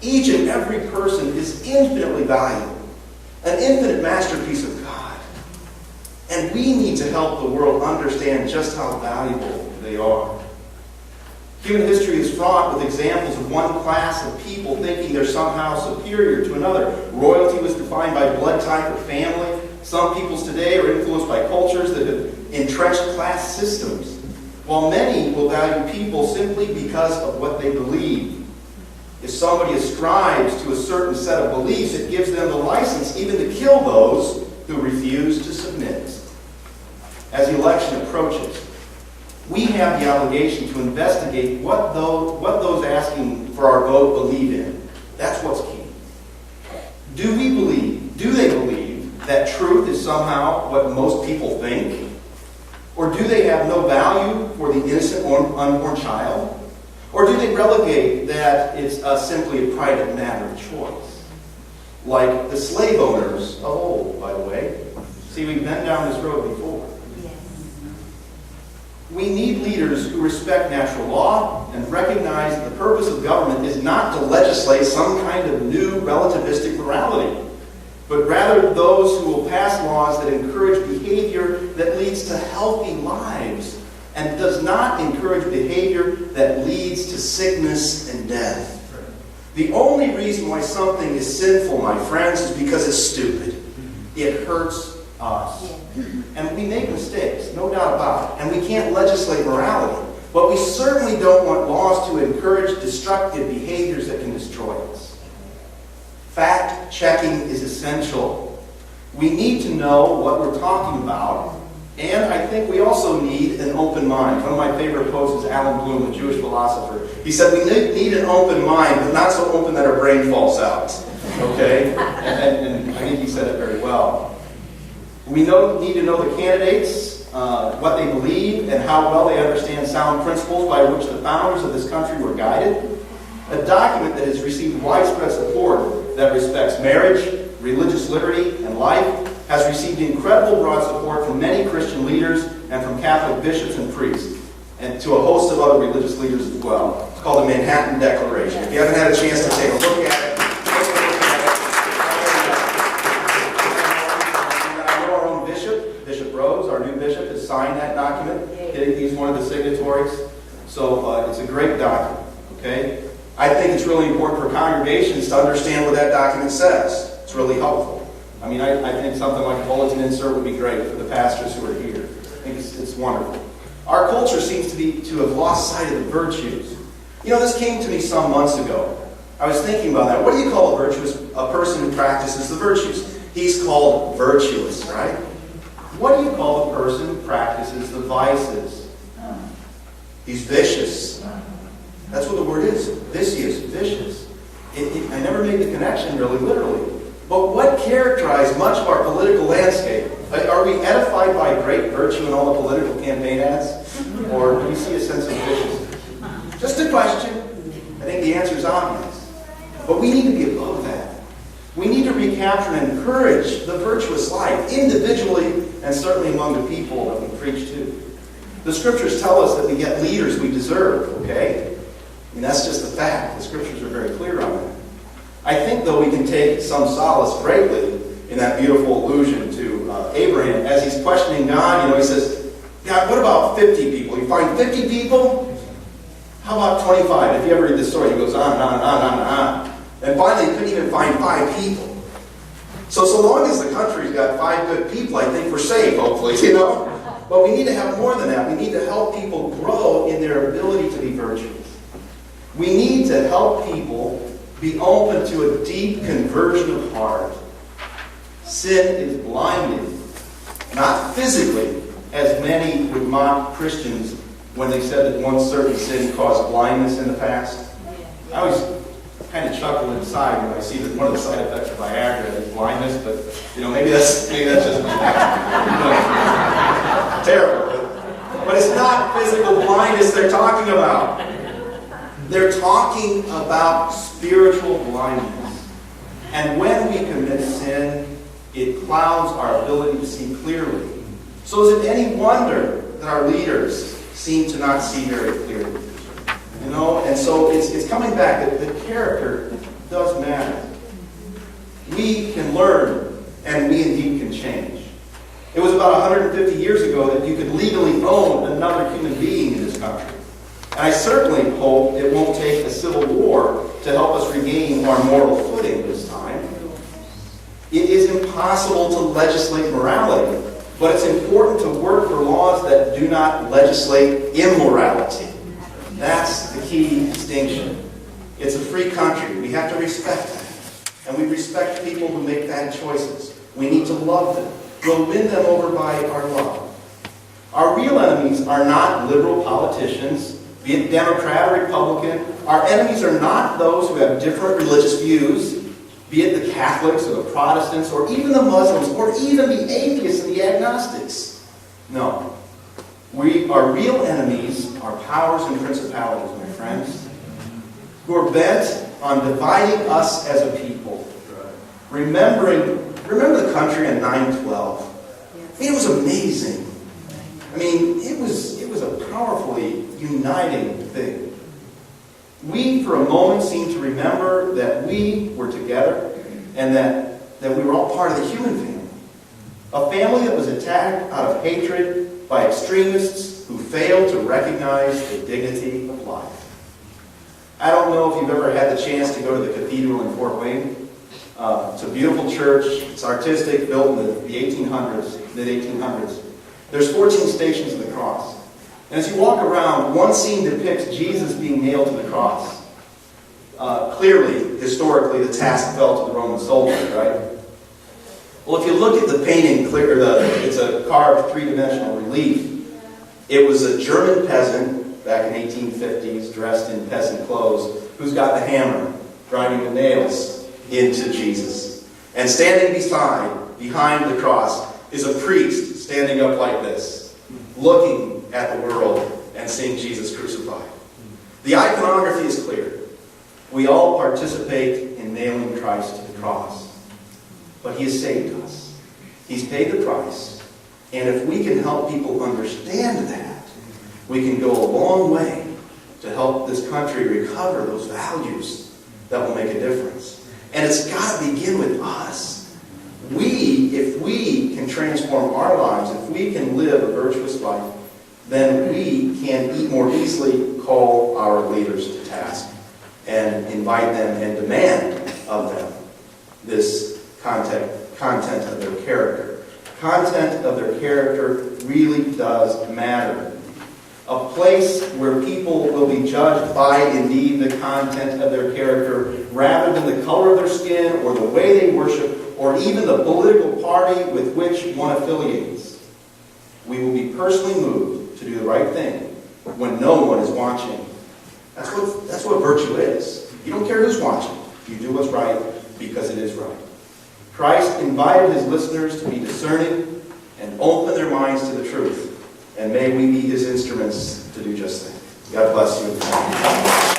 Each and every person is infinitely valuable, an infinite masterpiece of God. And we need to help the world understand just how valuable they are. Human history is fraught with examples of one class of people thinking they're somehow superior to another. Royalty was defined by blood type or family. Some peoples today are influenced by cultures that have entrenched class systems, while many will value people simply because of what they believe. If somebody ascribes to a certain set of beliefs, it gives them the license even to kill those who refuse to submit. As the election approaches, we have the obligation to investigate what those asking for our vote believe in. That's what's key. Do they believe that truth is somehow what most people think? Or do they have no value for the innocent unborn child? Or do they relegate that it's simply a private matter of choice? Like the slave owners of old, by the way. See, we've been down this road before. We need leaders who respect natural law and recognize that the purpose of government is not to legislate some kind of new relativistic morality, but rather those who will pass laws that encourage behavior that leads to healthy lives and does not encourage behavior that leads to sickness and death. The only reason why something is sinful, my friends, is because it's stupid. It hurts us. And we make mistakes, no doubt about it. And we can't legislate morality. But we certainly don't want laws to encourage destructive behaviors that can destroy us. Fact-checking is essential. We need to know what we're talking about. And I think we also need an open mind. One of my favorite quotes is Alan Bloom, a Jewish philosopher. He said, we need an open mind, but not so open that our brain falls out. Okay? And I think he said it very well. We need to know the candidates, what they believe, and how well they understand sound principles by which the founders of this country were guided. A document that has received widespread support that respects marriage, religious liberty, and life has received incredible broad support from many Christian leaders and from Catholic bishops and priests, and to a host of other religious leaders as well. It's called the Manhattan Declaration. If you haven't had a chance to take a look at it, Bishop Rose, our new bishop, has signed that document. He's one of the signatories. So it's a great document. Okay? I think it's really important for congregations to understand what that document says. It's really helpful. I mean, I think something like a bulletin insert would be great for the pastors who are here. I think it's wonderful. Our culture seems to have lost sight of the virtues. You know, this came to me some months ago. I was thinking about that. What do you call a virtuous? A person who practices the virtues. He's called virtuous, right? What do you call a person who practices the vices? He's vicious. That's what the word is. Vicious, vicious. I never made the connection really literally. But what characterized much of our political landscape? Are we edified by great virtue in all the political campaign ads? Or do we see a sense of viciousness? Just a question. I think the answer is obvious. But we need to be above that. We need to recapture and encourage the virtuous life, individually and certainly among the people that we preach to. The scriptures tell us that we get leaders we deserve, okay? I mean, that's just a fact. The scriptures are very clear on that. I think, though, we can take some solace greatly in that beautiful allusion to Abraham. As he's questioning God, he says, God, what about 50 people? You find 50 people? How about 25? If you ever read this story, he goes on and on and on and on and on. And finally, he couldn't even find 5 people. So long as the country's got 5 good people, I think we're safe, hopefully, But we need to have more than that. We need to help people grow in their ability to be virtuous. We need to help people be open to a deep conversion of heart. Sin is blinding, not physically, as many would mock Christians when they said that one certain sin caused blindness in the past. I always kind of chuckle inside when I see that one of the side effects of Viagra is blindness, but maybe that's just terrible. But it's not physical blindness they're talking about. They're talking about spiritual blindness. And when we commit sin, it clouds our ability to see clearly. So is it any wonder that our leaders seem to not see very clearly? And so it's coming back. The character, the we can learn and we indeed can change. It was about 150 years ago that you could legally own another human being in this country. And I certainly hope it won't take a civil war to help us regain our moral footing this time. It is impossible to legislate morality, but it's important to work for laws that do not legislate immorality. That's the key distinction. It's a free country. We have to respect that. And we respect people who make bad choices. We need to love them. We'll win them over by our love. Our real enemies are not liberal politicians, be it Democrat or Republican. Our enemies are not those who have different religious views, be it the Catholics or the Protestants or even the Muslims or even the atheists and the agnostics. No. Our real enemies are powers and principalities, my friends, who are bent on dividing us as a people. Remember the country in 9/12. I mean, it was amazing. I mean, it was a powerfully uniting thing. We, for a moment, seem to remember that we were together and that we were all part of the human family. A family that was attacked out of hatred by extremists who failed to recognize the dignity of life. I don't know if you've ever had the chance to go to the cathedral in Fort Wayne. It's a beautiful church. It's artistic, built in the 1800s, mid-1800s. There's 14 stations of the cross. And as you walk around, one scene depicts Jesus being nailed to the cross. Clearly, historically, the task fell to the Roman soldiers, right? Well, if you look at the painting, it's a carved three-dimensional relief. It was a German peasant back in 1850s, dressed in peasant clothes, who's got the hammer, driving the nails into Jesus. And standing behind the cross, is a priest standing up like this, looking at the world and seeing Jesus crucified. The iconography is clear. We all participate in nailing Christ to the cross. But He has saved us. He's paid the price. And if we can help people understand that, we can go a long way to help this country recover those values that will make a difference. And it's got to begin with us. If we can transform our lives, if we can live a virtuous life, then we can more easily call our leaders to task and invite them and demand of them this content of their character. Content of their character really does matter. A place where people will be judged by, indeed, the content of their character rather than the color of their skin or the way they worship or even the political party with which one affiliates. We will be personally moved to do the right thing when no one is watching. That's what virtue is. You don't care who's watching. You do what's right because it is right. Christ invited His listeners to be discerning and open their minds to the truth. And may we be His instruments to do just that. God bless you.